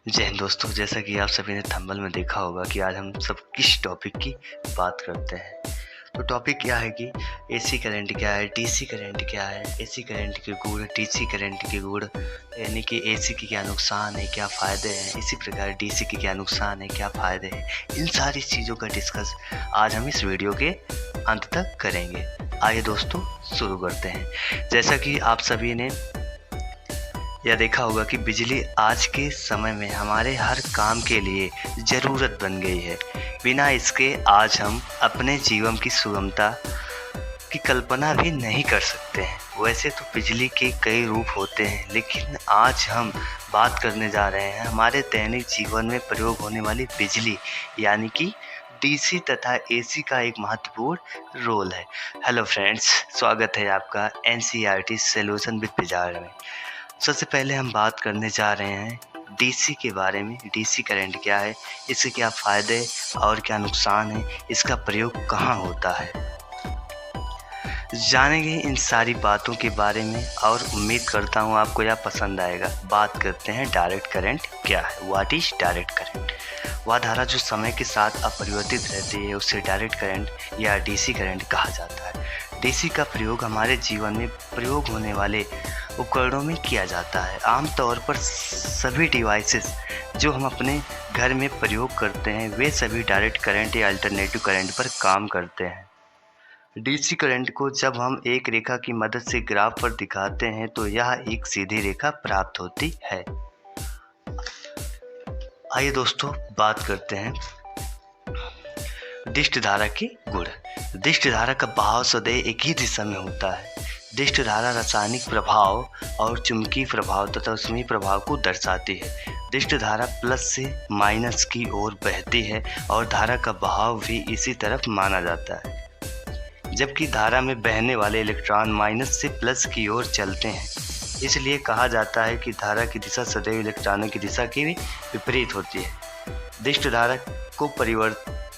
जय हिंद दोस्तों। जैसा कि आप सभी ने थंबनेल में देखा होगा कि आज हम सब किस टॉपिक की बात करते हैं। तो टॉपिक क्या है कि एसी करंट क्या है, डीसी करंट क्या है, एसी करंट के गुण, डीसी करंट के गुण, यानी कि एसी के क्या नुकसान है, क्या फ़ायदे हैं, इसी प्रकार डीसी के क्या नुकसान है, क्या फ़ायदे हैं, इन सारी चीज़ों का डिस्कस आज हम इस वीडियो के अंत तक करेंगे। आइए दोस्तों शुरू करते हैं। जैसा कि आप सभी ने यह देखा होगा कि बिजली आज के समय में हमारे हर काम के लिए ज़रूरत बन गई है। बिना इसके आज हम अपने जीवन की सुगमता की कल्पना भी नहीं कर सकते हैं। वैसे तो बिजली के कई रूप होते हैं, लेकिन आज हम बात करने जा रहे हैं हमारे दैनिक जीवन में प्रयोग होने वाली बिजली, यानी कि डीसी तथा एसी का एक महत्वपूर्ण रोल है। हेलो फ्रेंड्स, स्वागत है आपका एनसीईआरटी सॉल्यूशन विद बिजार में। सबसे पहले हम बात करने जा रहे हैं डीसी के बारे में। डीसी करंट क्या है, इसके क्या फ़ायदे और क्या नुकसान है, इसका प्रयोग कहाँ होता है, जानेंगे इन सारी बातों के बारे में और उम्मीद करता हूँ आपको यह पसंद आएगा। बात करते हैं डायरेक्ट करंट क्या है। What is direct current? वह धारा जो समय के साथ अपरिवर्तित रहती है उसे डायरेक्ट करंट या डीसी करंट कहा जाता है। डीसी का प्रयोग हमारे जीवन में प्रयोग होने वाले उपकरणों में किया जाता है। आमतौर पर सभी डिवाइसेस जो हम अपने घर में प्रयोग करते हैं वे सभी डायरेक्ट करंट या अल्टरनेटिव करंट पर काम करते हैं। डीसी करंट को जब हम एक रेखा की मदद से ग्राफ पर दिखाते हैं तो यह एक सीधी रेखा प्राप्त होती है। आइए दोस्तों बात करते हैं डिस्ट धारा के गुण। डिस्ट धारा का बहाव सदैव एक ही दिशा में होता है। डिस्ट धारा रासायनिक प्रभाव और चुंबकीय प्रभाव तथा ऊष्मीय प्रभाव को दर्शाती है। डिस्ट धारा प्लस से माइनस की ओर बहती है और धारा का बहाव भी इसी तरफ माना जाता है, जबकि धारा में बहने वाले इलेक्ट्रॉन माइनस से प्लस की ओर चलते हैं। इसलिए कहा जाता है कि धारा की दिशा सदैव इलेक्ट्रॉनों की दिशा के विपरीत होती है। डिस्ट धारा को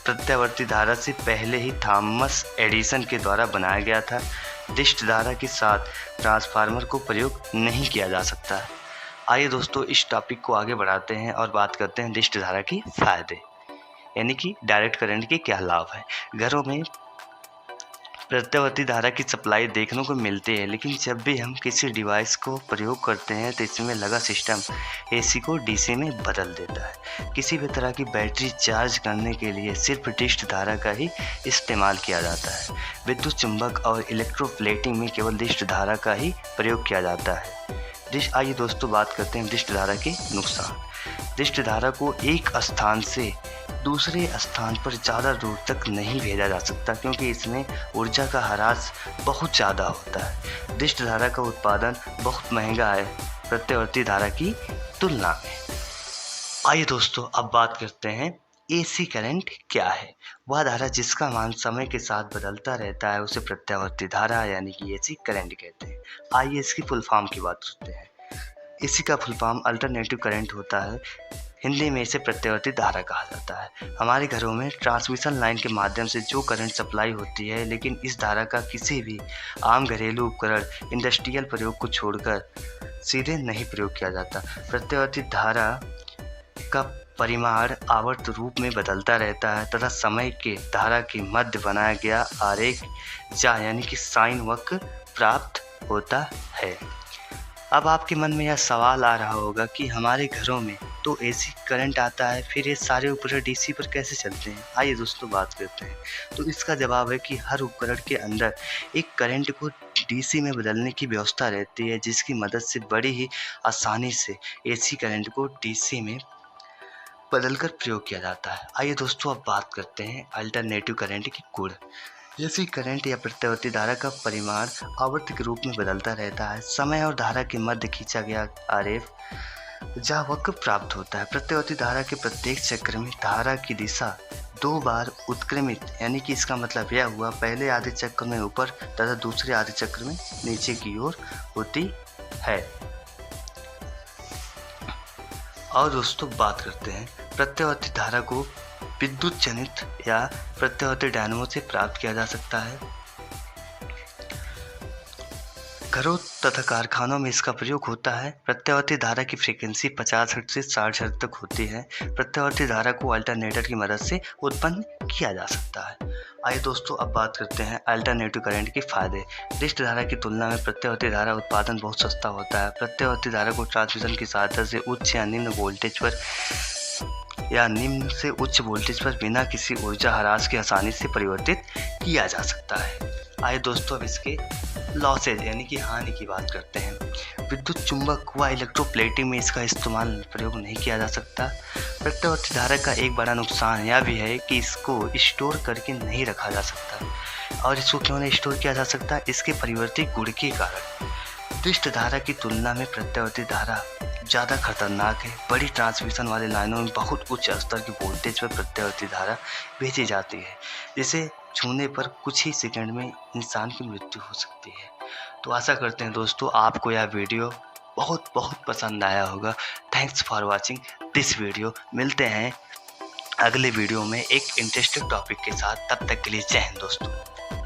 प्रत्यावर्ती धारा से पहले ही थॉमस एडिसन के द्वारा बनाया गया था। डिस्ट धारा के साथ ट्रांसफार्मर को प्रयोग नहीं किया जा सकता है। आइए दोस्तों इस टॉपिक को आगे बढ़ाते हैं और बात करते हैं डिस्ट धारा के फायदे, यानी कि डायरेक्ट करंट के क्या लाभ हैं। घरों में प्रत्यावर्ती धारा की सप्लाई देखने को मिलती है, लेकिन जब भी हम किसी डिवाइस को प्रयोग करते हैं तो इसमें लगा सिस्टम एसी को डीसी में बदल देता है। किसी भी तरह की बैटरी चार्ज करने के लिए सिर्फ डिस्ट धारा का ही इस्तेमाल किया जाता है। विद्युत चुंबक और इलेक्ट्रोप्लेटिंग में केवल डिस्ट धारा का ही प्रयोग किया जाता है। आइए दोस्तों बात करते हैं डिस्ट धारा के नुकसान। डिस्ट धारा को एक स्थान से दूसरे स्थान पर ज़्यादा दूर तक नहीं भेजा जा सकता, क्योंकि इसमें ऊर्जा का ह्रास बहुत ज़्यादा होता है। डिस्ट धारा का उत्पादन बहुत महंगा है प्रत्यावर्ती धारा की तुलना में। आइए दोस्तों अब बात करते हैं एसी करंट क्या है। वह धारा जिसका मान समय के साथ बदलता रहता है उसे प्रत्यावर्ती धारा यानी कि एसी करंट कहते हैं। आइए इसकी फुल फॉर्म की बात करते हैं। एसी का फुल फॉर्म अल्टरनेटिव करंट होता है। हिंदी में इसे प्रत्यावर्ती धारा कहा जाता है। हमारे घरों में ट्रांसमिशन लाइन के माध्यम से जो करंट सप्लाई होती है, लेकिन इस धारा का किसी भी आम घरेलू उपकरण इंडस्ट्रियल प्रयोग को छोड़कर सीधे नहीं प्रयोग किया जाता। प्रत्यावर्ती धारा का परिमाण आवर्त रूप में बदलता रहता है तथा समय के धारा के मध्य बनाया गया आरेख यानी कि साइन वक्र प्राप्त होता है। अब आपके मन में यह सवाल आ रहा होगा कि हमारे घरों में तो एसी करंट आता है, फिर ये सारे उपकरण डीसी पर कैसे चलते हैं। आइए दोस्तों बात करते हैं। तो इसका जवाब है कि हर उपकरण के अंदर एक करंट को डीसी में बदलने की व्यवस्था रहती है, जिसकी मदद से बड़ी ही आसानी से एसी करंट को डीसी में बदलकर प्रयोग किया जाता है। आइए दोस्तों अब बात करते हैं अल्टरनेटिव करंट के गुण। एसी करंट या प्रत्यावर्ती धारा का परिमाण आवर्त के रूप में बदलता रहता है। समय और धारा के मध्य खींचा गया आरेख जहाँ वक्र प्राप्त होता है। प्रत्यावर्ती धारा के प्रत्येक चक्र में धारा की दिशा 2 बार उत्क्रमित, यानी कि इसका मतलब यह हुआ पहले आधे चक्र में ऊपर तथा दूसरे आधे चक्र में नीचे की ओर होती है। और दोस्तों बात करते हैं प्रत्यावर्ती धारा को विद्युत जनित या प्रत्यावर्ती डायनेमो से प्राप्त किया जा सकता है। घरों तथा कारखानों में इसका प्रयोग होता है। प्रत्यावर्ती धारा की फ्रीक्वेंसी 50 हर्ट्ज से 60 हर्ट्ज तक होती है। प्रत्यावर्ती धारा को अल्टरनेटर की मदद से उत्पन्न किया जा सकता है। आइए दोस्तों, अब बात करते हैं अल्टरनेटिव करंट के फायदे। डिस्ट धारा की तुलना में प्रत्यावर्ती धारा उत्पादन बहुत सस्ता होता है। प्रत्यावर्ती धारा को ट्रांसमिशन की सहायता से उच्च या निम्न उच्च वोल्टेज पर बिना किसी ऊर्जा ह्रास के आसानी से परिवर्तित किया जा सकता है। आइए दोस्तों, अब इसके लॉसेज यानी कि हानि की बात करते हैं। विद्युत चुंबक व इलेक्ट्रोप्लेटिंग में इसका प्रयोग नहीं किया जा सकता। प्रत्यावर्ती धारा का एक बड़ा नुकसान यह भी है कि इसको स्टोर करके नहीं रखा जा सकता। और इसको क्यों नहीं स्टोर किया जा सकता? इसके परिवर्ती गुण के कारण। डिस्ट धारा की तुलना में प्रत्यावर्ती धारा ज़्यादा खतरनाक है। बड़ी ट्रांसमिशन वाली लाइनों में बहुत उच्च स्तर की वोल्टेज पर प्रत्यावर्ती धारा भेजी जाती है, जिसे छूने पर कुछ ही सेकंड में इंसान की मृत्यु हो सकती है। तो आशा करते हैं दोस्तों, आपको यह वीडियो बहुत पसंद आया होगा। Thanks for watching this video. मिलते हैं अगले वीडियो में एक इंटरेस्टिंग टॉपिक के साथ। तब तक के लिए जय हिंद दोस्तों।